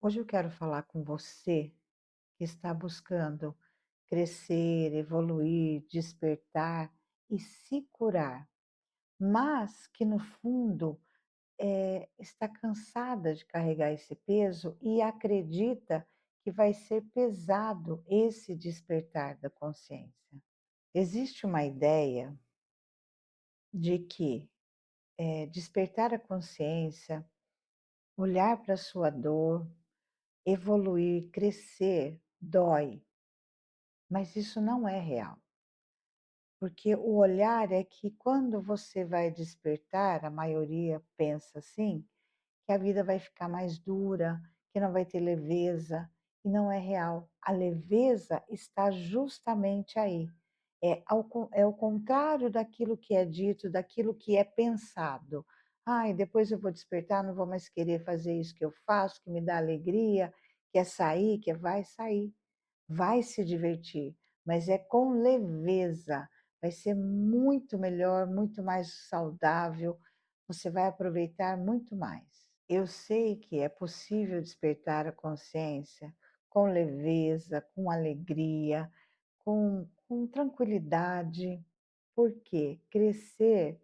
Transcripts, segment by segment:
Hoje eu quero falar com você que está buscando crescer, evoluir, despertar e se curar, mas que no fundo está cansada de carregar esse peso e acredita que vai ser pesado esse despertar da consciência. Existe uma ideia de que despertar a consciência, olhar para a sua dor, evoluir, crescer, dói. Mas isso não é real, porque o olhar é que quando você vai despertar, a maioria pensa assim, que a vida vai ficar mais dura, que não vai ter leveza, e não é real. A leveza está justamente aí. É o contrário daquilo que é dito, daquilo que é pensado. Ai, depois eu vou despertar, não vou mais querer fazer isso que eu faço, que me dá alegria, quer sair, quer vai sair. Vai se divertir, mas é com leveza. Vai ser muito melhor, muito mais saudável. Você vai aproveitar muito mais. Eu sei que é possível despertar a consciência com leveza, com alegria, com tranquilidade. Porque crescer,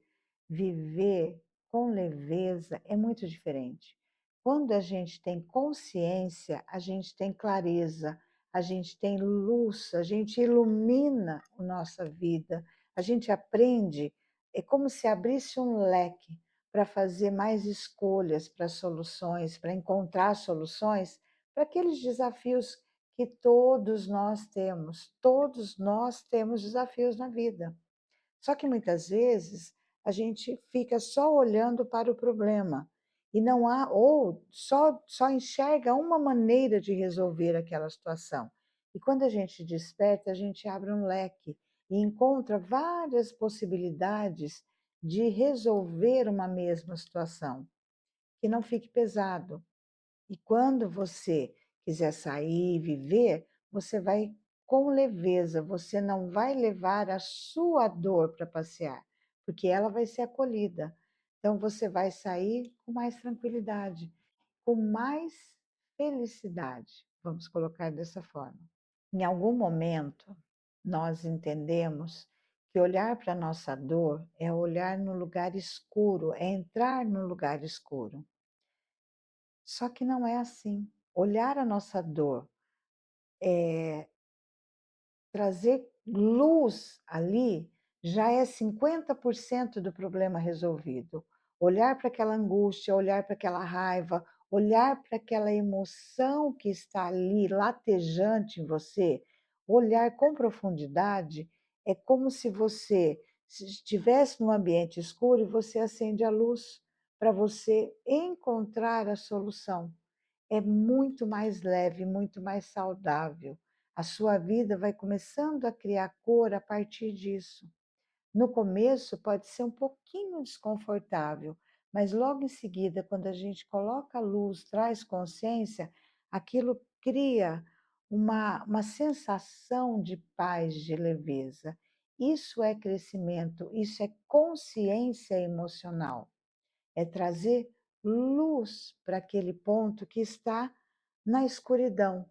viver com leveza é muito diferente. Quando a gente tem consciência, a gente tem clareza, a gente tem luz, a gente ilumina a nossa vida, a gente aprende, é como se abrisse um leque para fazer mais escolhas para soluções, para encontrar soluções para aqueles desafios que todos nós temos desafios na vida. Só que muitas vezes a gente fica só olhando para o problema e não há, ou só enxerga uma maneira de resolver aquela situação. E quando a gente desperta, a gente abre um leque e encontra várias possibilidades de resolver uma mesma situação, que não fique pesado. E quando você quiser sair e viver, você vai com leveza, você não vai levar a sua dor para passear, porque ela vai ser acolhida. Então você vai sair com mais tranquilidade, com mais felicidade, vamos colocar dessa forma. Em algum momento, nós entendemos que olhar para a nossa dor é olhar no lugar escuro, é entrar no lugar escuro. Só que não é assim. Olhar a nossa dor, trazer luz ali, já é 50% do problema resolvido. Olhar para aquela angústia, olhar para aquela raiva, olhar para aquela emoção que está ali latejante em você, olhar com profundidade, é como se você estivesse num ambiente escuro e você acende a luz para você encontrar a solução. É muito mais leve, muito mais saudável. A sua vida vai começando a criar cor a partir disso. No começo pode ser um pouquinho desconfortável, mas logo em seguida, quando a gente coloca a luz, traz consciência, aquilo cria uma sensação de paz, de leveza. Isso é crescimento, isso é consciência emocional, é trazer luz para aquele ponto que está na escuridão,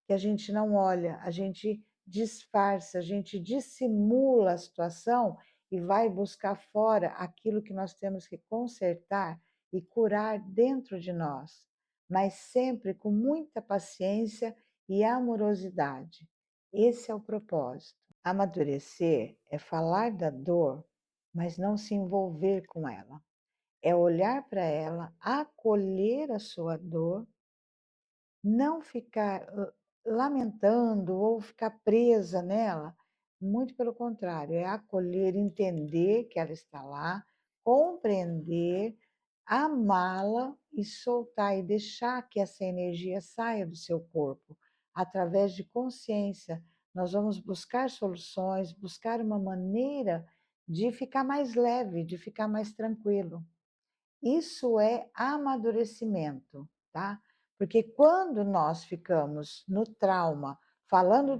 que a gente não olha, a gente disfarça, a gente dissimula a situação e vai buscar fora aquilo que nós temos que consertar e curar dentro de nós, mas sempre com muita paciência e amorosidade. Esse é o propósito. Amadurecer é falar da dor, mas não se envolver com ela. É olhar para ela, acolher a sua dor, não ficar lamentando ou ficar presa nela, muito pelo contrário, é acolher, entender que ela está lá, compreender, amá-la e soltar e deixar que essa energia saia do seu corpo através de consciência. Nós vamos buscar soluções, buscar uma maneira de ficar mais leve, de ficar mais tranquilo. Isso é amadurecimento, tá? Porque quando nós ficamos no trauma, falando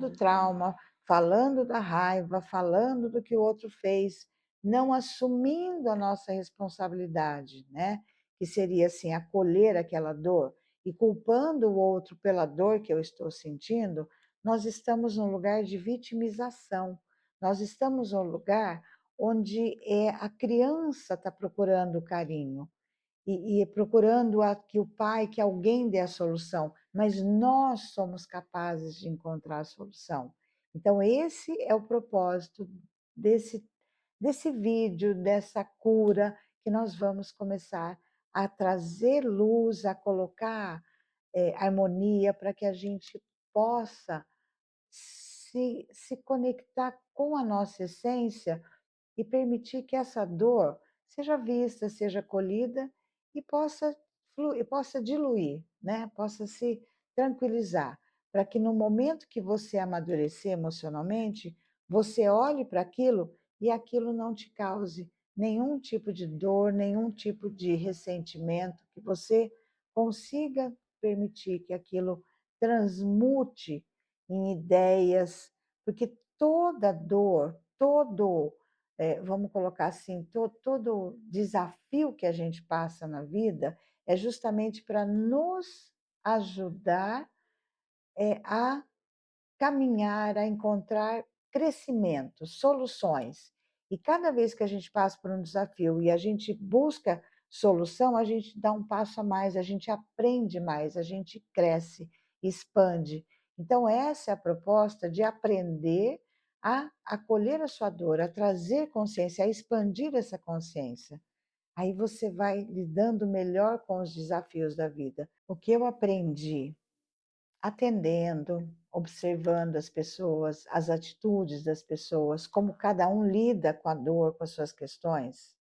da raiva, falando do que o outro fez, não assumindo a nossa responsabilidade, né? Que seria assim, acolher aquela dor e culpando o outro pela dor que eu estou sentindo, nós estamos num lugar de vitimização. Nós estamos num lugar onde a criança está procurando carinho e procurando que o pai, que alguém dê a solução, mas nós somos capazes de encontrar a solução. Então, esse é o propósito desse, desse vídeo, dessa cura, que nós vamos começar a trazer luz, a colocar harmonia para que a gente possa se conectar com a nossa essência e permitir que essa dor seja vista, seja acolhida e possa fluir, possa diluir, né? Possa se tranquilizar, para que no momento que você amadurecer emocionalmente, você olhe para aquilo e aquilo não te cause nenhum tipo de dor, nenhum tipo de ressentimento, que você consiga permitir que aquilo transmute em ideias, porque toda dor, vamos colocar assim, todo desafio que a gente passa na vida é justamente para nos ajudar a caminhar, a encontrar crescimento, soluções. E cada vez que a gente passa por um desafio e a gente busca solução, a gente dá um passo a mais, a gente aprende mais, a gente cresce, expande. Então, essa é a proposta de aprender a acolher a sua dor, a trazer consciência, a expandir essa consciência. Aí você vai lidando melhor com os desafios da vida. O que eu aprendi atendendo, observando as pessoas, as atitudes das pessoas, como cada um lida com a dor, com as suas questões,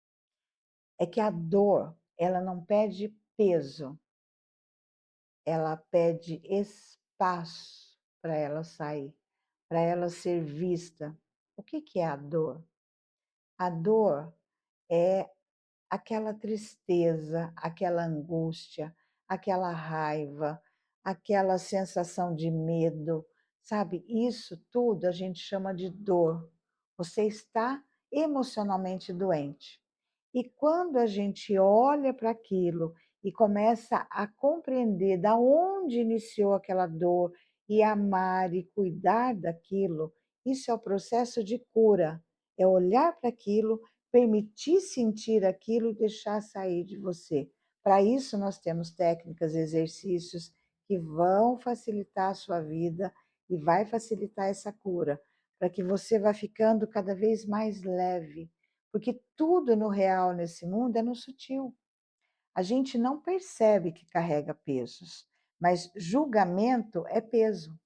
é que a dor, ela não pede peso, ela pede espaço para ela sair, para ela ser vista. O que que é a dor? A dor é aquela tristeza, aquela angústia, aquela raiva, aquela sensação de medo, sabe? Isso tudo a gente chama de dor. Você está emocionalmente doente. E quando a gente olha para aquilo e começa a compreender da onde iniciou aquela dor e amar e cuidar daquilo, isso é o processo de cura. É olhar para aquilo, permitir sentir aquilo e deixar sair de você. Para isso, nós temos técnicas, exercícios que vão facilitar a sua vida e vai facilitar essa cura, para que você vá ficando cada vez mais leve, porque tudo no real nesse mundo é no sutil. A gente não percebe que carrega pesos, mas julgamento é peso.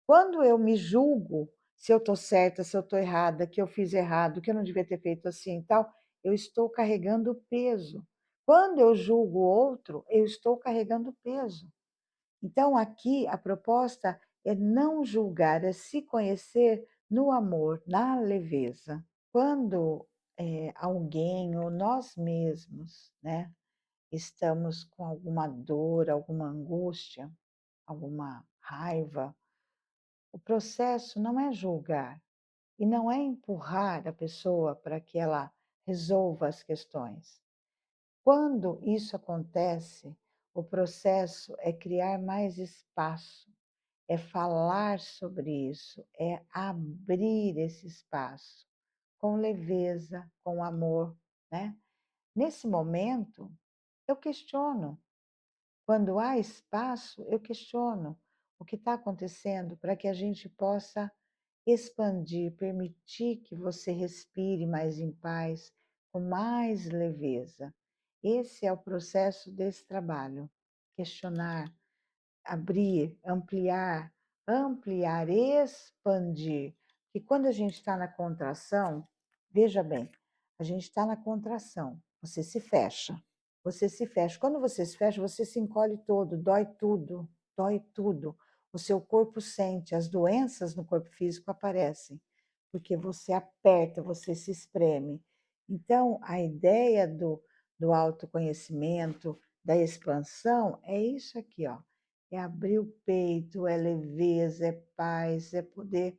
Quando eu me julgo, se eu estou certa, se eu estou errada, que eu fiz errado, que eu não devia ter feito assim e tal, eu estou carregando peso. Quando eu julgo o outro, eu estou carregando peso. Então, aqui a proposta é não julgar, é se conhecer no amor, na leveza. Quando alguém ou nós mesmos, né, estamos com alguma dor, alguma angústia, alguma raiva, o processo não é julgar e não é empurrar a pessoa para que ela resolva as questões. Quando isso acontece, o processo é criar mais espaço, é falar sobre isso, é abrir esse espaço com leveza, com amor, né? Nesse momento, eu questiono. Quando há espaço, eu questiono o que está acontecendo para que a gente possa expandir, permitir que você respire mais em paz, com mais leveza. Esse é o processo desse trabalho. Questionar, abrir, ampliar, ampliar, expandir. E quando a gente está na contração, veja bem, a gente está na contração, você se fecha. Você se fecha. Quando você se fecha, você se encolhe todo, dói tudo, dói tudo. O seu corpo sente, as doenças no corpo físico aparecem, porque você aperta, você se espreme. Então, a ideia do autoconhecimento, da expansão, é isso aqui, ó. É abrir o peito, é leveza, é paz, é poder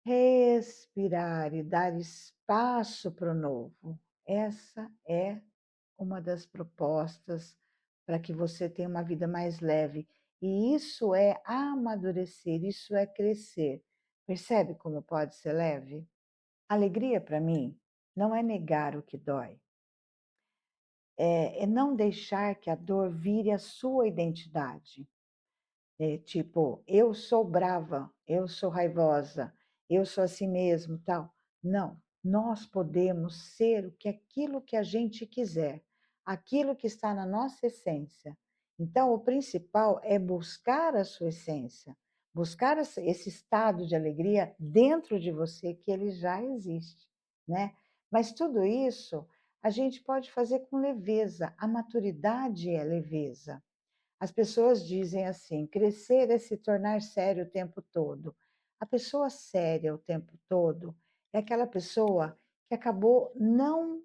respirar e dar espaço para o novo. Essa é uma das propostas para que você tenha uma vida mais leve. E isso é amadurecer, isso é crescer. Percebe como pode ser leve? Alegria para mim não é negar o que dói, é não deixar que a dor vire a sua identidade. Tipo, eu sou brava, eu sou raivosa, eu sou assim mesmo, tal. Não, nós podemos ser o que aquilo que a gente quiser, aquilo que está na nossa essência. Então, o principal é buscar a sua essência, buscar esse estado de alegria dentro de você que ele já existe, né? Mas tudo isso a gente pode fazer com leveza. A maturidade é leveza. As pessoas dizem assim: crescer é se tornar sério o tempo todo. A pessoa séria o tempo todo é aquela pessoa que acabou não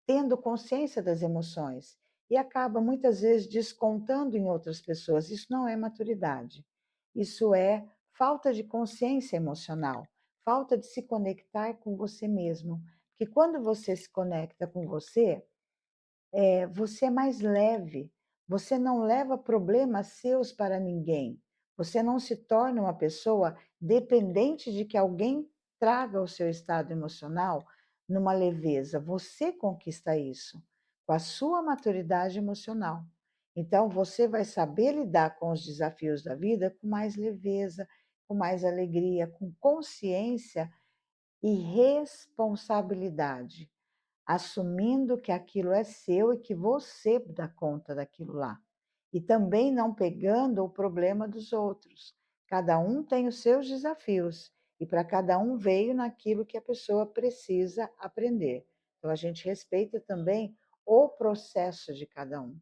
tendo consciência das emoções e acaba muitas vezes descontando em outras pessoas. Isso não é maturidade. Isso é falta de consciência emocional, falta de se conectar com você mesmo. Porque quando você se conecta com você, você é mais leve, você não leva problemas seus para ninguém, você não se torna uma pessoa dependente de que alguém traga o seu estado emocional numa leveza. Você conquista isso com a sua maturidade emocional. Então, você vai saber lidar com os desafios da vida com mais leveza, com mais alegria, com consciência e responsabilidade, assumindo que aquilo é seu e que você dá conta daquilo lá. E também não pegando o problema dos outros. Cada um tem os seus desafios e para cada um veio naquilo que a pessoa precisa aprender. Então a gente respeita também o processo de cada um.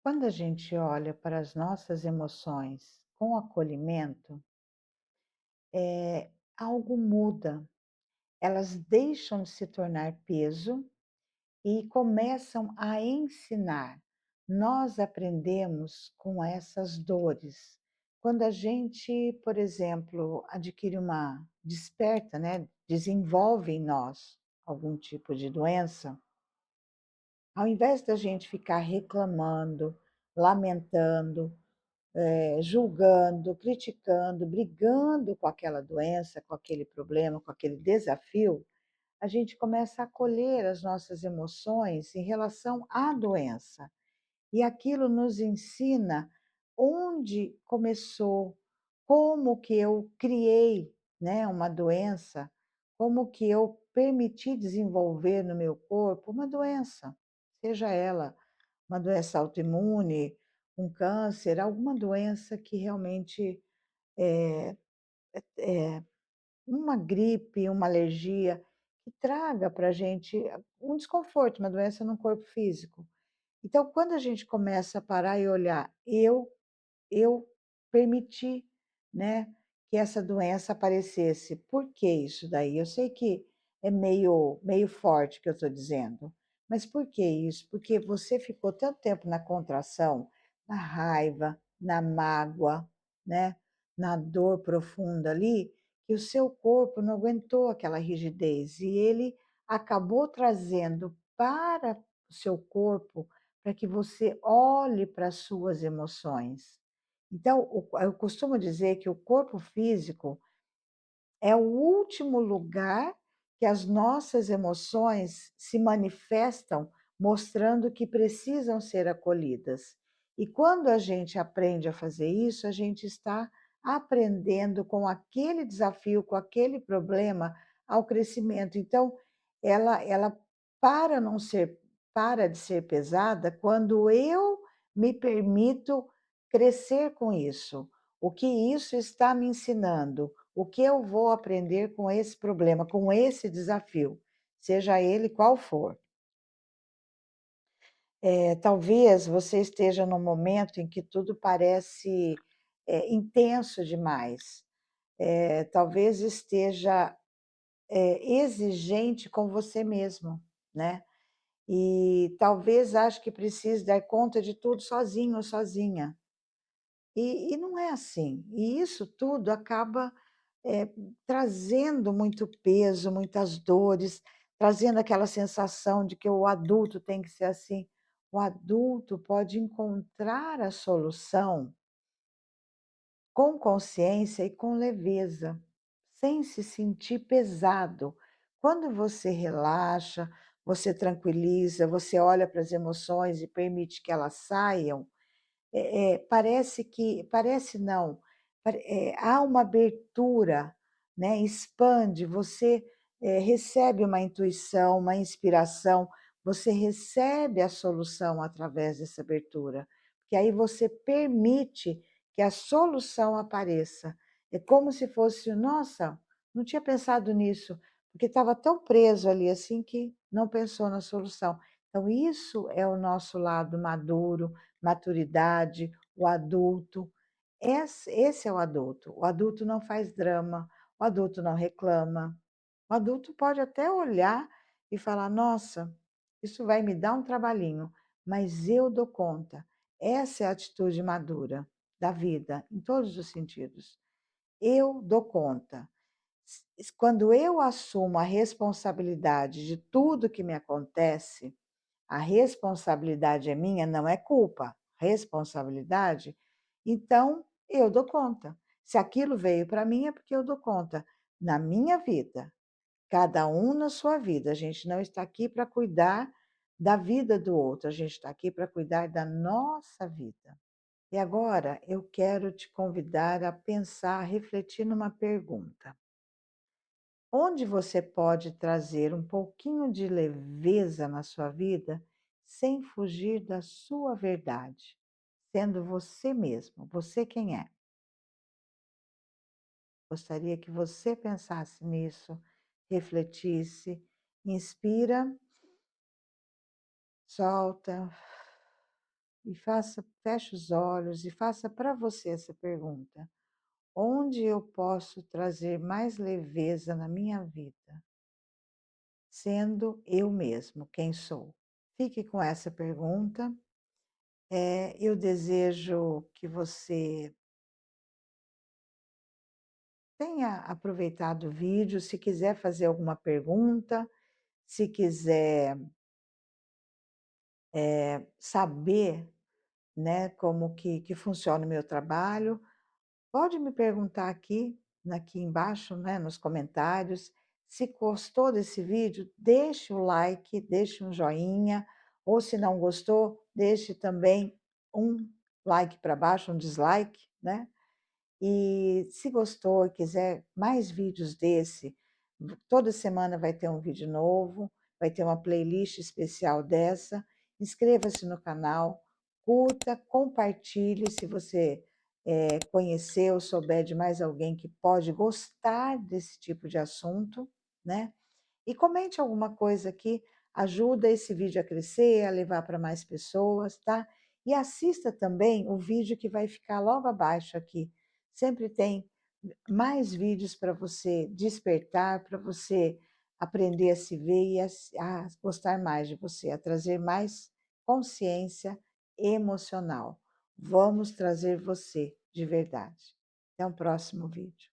Quando a gente olha para as nossas emoções com acolhimento, algo muda. Elas deixam de se tornar peso e começam a ensinar. Nós aprendemos com essas dores. Quando a gente, por exemplo, adquire desperta, né, desenvolve em nós algum tipo de doença, ao invés da gente ficar reclamando, lamentando, julgando, criticando, brigando com aquela doença, com aquele problema, com aquele desafio, a gente começa a acolher as nossas emoções em relação à doença. E aquilo nos ensina onde começou, como que eu criei, né, uma doença, como que eu permiti desenvolver no meu corpo uma doença, seja ela uma doença autoimune, um câncer, alguma doença que realmente é uma gripe, uma alergia, que traga para a gente um desconforto, uma doença no corpo físico. Então, quando a gente começa a parar e olhar, eu permiti, né, que essa doença aparecesse. Por que isso daí? Eu sei que é meio forte o que eu estou dizendo, mas por que isso? Porque você ficou tanto tempo na contração, na raiva, na mágoa, né, na dor profunda ali, que o seu corpo não aguentou aquela rigidez e ele acabou trazendo para o seu corpo para que você olhe para as suas emoções. Então, eu costumo dizer que o corpo físico é o último lugar que as nossas emoções se manifestam, mostrando que precisam ser acolhidas. E quando a gente aprende a fazer isso, a gente está aprendendo com aquele desafio, com aquele problema, ao crescimento. Então, ela para não ser, para de ser pesada quando eu me permito crescer com isso. O que isso está me ensinando? O que eu vou aprender com esse problema, com esse desafio, seja ele qual for? Talvez você esteja num momento em que tudo parece, intenso demais. Talvez esteja, exigente com você mesmo, né. E talvez ache que precise dar conta de tudo sozinho ou sozinha. E não é assim. E isso tudo acaba, eh, trazendo muito peso, muitas dores, trazendo aquela sensação de que o adulto tem que ser assim. o adulto pode encontrar a solução com consciência e com leveza, sem se sentir pesado. Quando você relaxa, você tranquiliza, você olha para as emoções e permite que elas saiam, parece não, há uma abertura, né, expande, você, recebe uma intuição, uma inspiração, você recebe a solução através dessa abertura, porque aí você permite que a solução apareça. É como se fosse: "Nossa, não tinha pensado nisso", porque estava tão preso ali, assim, que não pensou na solução. Então isso é o nosso lado maduro, maturidade, o adulto. Esse é o adulto. O adulto não faz drama, o adulto não reclama. O adulto pode até olhar e falar: "Nossa, isso vai me dar um trabalhinho, mas eu dou conta". Essa é a atitude madura da vida, em todos os sentidos. Eu dou conta. Quando eu assumo a responsabilidade de tudo que me acontece, a responsabilidade é minha, não é culpa, responsabilidade, então eu dou conta. Se aquilo veio para mim, é porque eu dou conta. Na minha vida, cada um na sua vida. A gente não está aqui para cuidar da vida do outro, a gente está aqui para cuidar da nossa vida. E agora eu quero te convidar a pensar, a refletir numa pergunta. Onde você pode trazer um pouquinho de leveza na sua vida sem fugir da sua verdade, sendo você mesmo, você quem é? Gostaria que você pensasse nisso, refletisse, inspira, solta e feche os olhos e faça para você essa pergunta: onde eu posso trazer mais leveza na minha vida, sendo eu mesmo quem sou? Fique com essa pergunta. Eu desejo que você tenha aproveitado o vídeo. Se quiser fazer alguma pergunta, se quiser saber, né, como que funciona o meu trabalho, pode me perguntar aqui embaixo, né, nos comentários. Se gostou desse vídeo, deixe o like, deixe um joinha, ou se não gostou, deixe também um like para baixo, um dislike, né? E se gostou e quiser mais vídeos desse, toda semana vai ter um vídeo novo, vai ter uma playlist especial dessa. Inscreva-se no canal, curta, compartilhe se você conhecer ou souber de mais alguém que pode gostar desse tipo de assunto, né? E comente alguma coisa aqui, ajuda esse vídeo a crescer, a levar para mais pessoas, tá? E assista também o vídeo que vai ficar logo abaixo aqui. Sempre tem mais vídeos para você despertar, para você aprender a se ver e a gostar mais de você, a trazer mais consciência emocional. Vamos trazer você de verdade. Até o próximo vídeo.